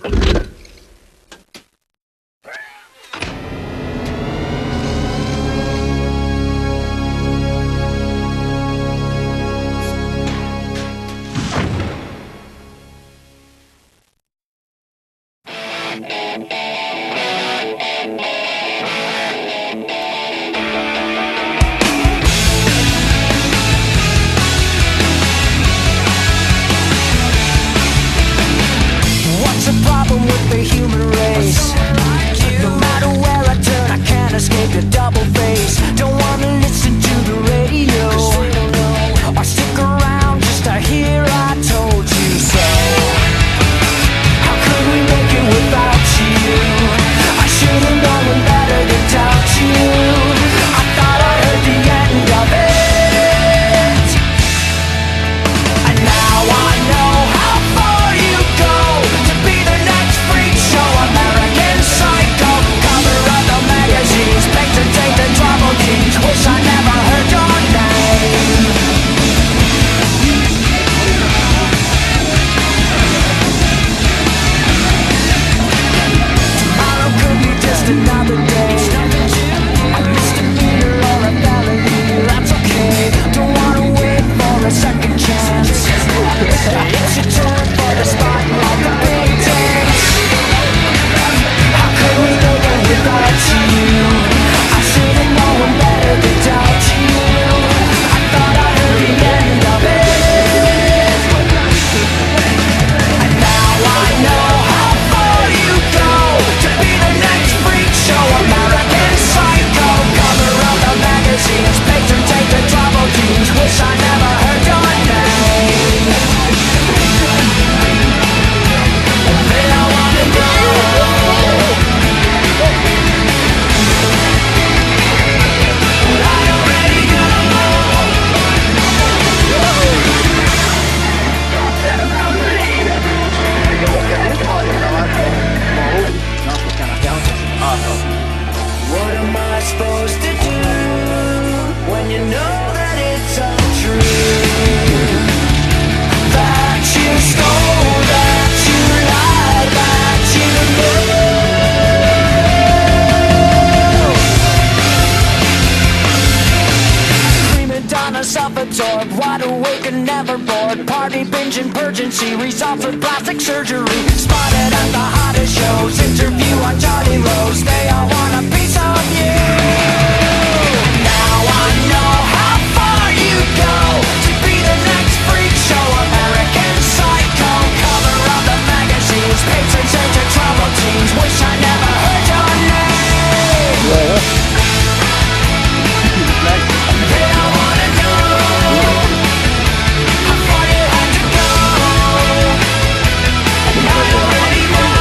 What's the problem with the human race? No matter where I turn, I can't escape your double face. Don't wanna listen to the radio or stick around just to hear I told you so. How could we make it without you? I should've known better than doubt you. I thought I heard the end of it, and now I know how far you go to be the next freak show. American Psycho, cover of the magazines, picked to take the trouble teens. Wish I never heard your name. Tomorrow could be just another day. A misdemeanor or a felony, that's okay. Don't wanna wait for a second chance. It's your turn for the spotlight, the big dance. How could we make it without you? I should've known better than doubt you. I thought I heard the end of it, and now I know how far you go to be the next freak show. American Psycho, cover of the magazines, patron take the trouble teens. Wish I never heard your name. They don't wanna know. I already What am I supposed to do when you know that it's untrue? That you stole, that you lied, that you knew. Prima donna, self-absorbed, wide awake and never bored. Party binge and urgency, results with plastic surgery. Spotted at the hottest shows, interview on Charlie Rose. They all want a piece of you. Now I know how far you go to be the next freak show. American Psycho, cover of the magazines, patrons into trouble teens. Wish I never heard your name. They don't wanna know how far you had to go. I already know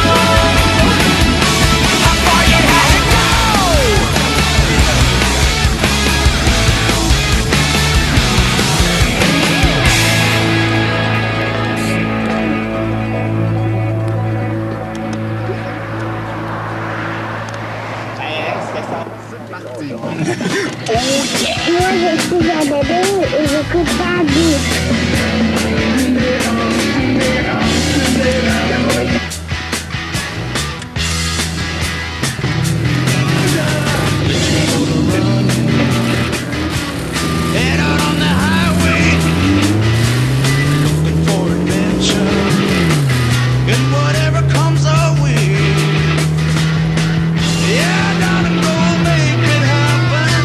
how far you had to go. Hoje eu fui a bebê e vou cantar Head out on the highway, looking for adventure, and whatever comes our way. Yeah, gotta go make it happen.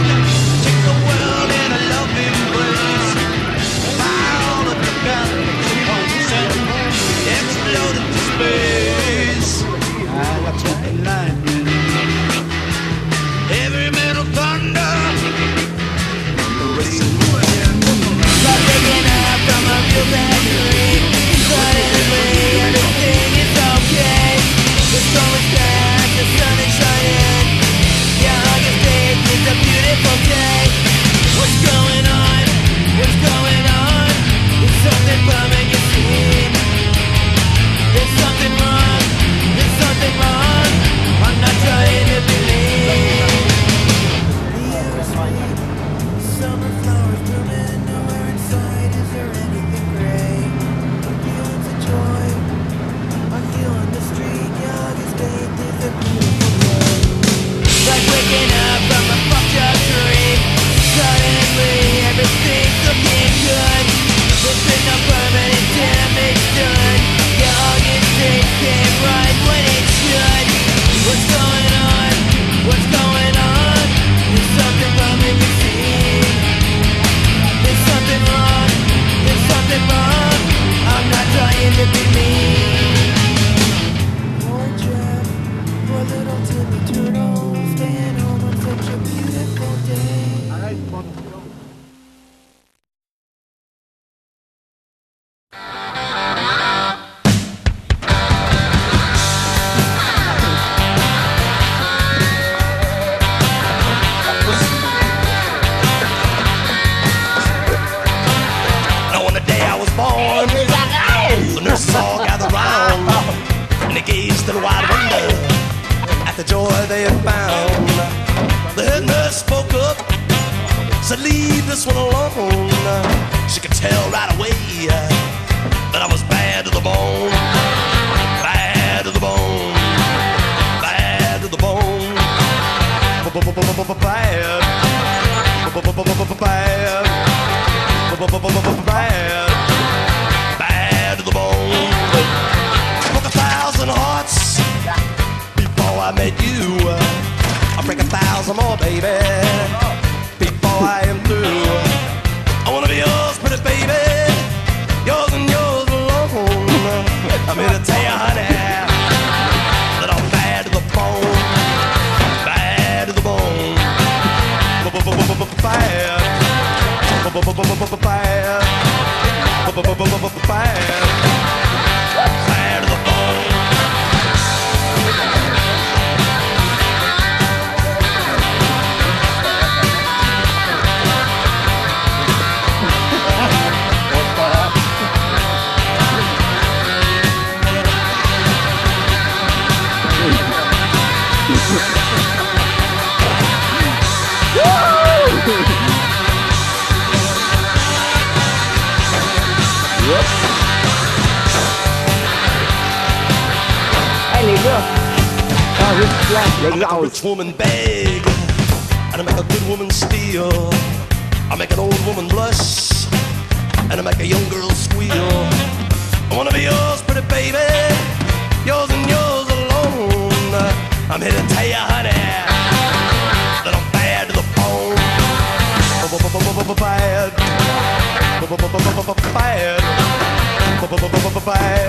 Take the world in a loving embrace. Fire and they gazed in wide wonder at the joy they had found. The head nurse spoke up, said, leave this one alone. She could tell right away that I was bad to the bone. Bad to the bone. Bad to the bone. Bad. Bad. Bad to the bone. Broke 1,000 hearts before I met you. I'll break 1,000 more, baby, before I am through. I wanna be yours, pretty baby, yours and yours alone. I'm here to tell you, honey, that I'm bad to the bone. Bad to the bone. Bad. Bad to the bone. Hey, les gars. Ah, juste là, I les make a gars. rich woman beg, and I make a good woman steal. I make an old woman blush, and I make a young girl squeal. I wanna be yours, pretty baby, yours and yours alone. I'm here to tell you, honey, that I'm bad to the bone. Bad. Bad. Bad.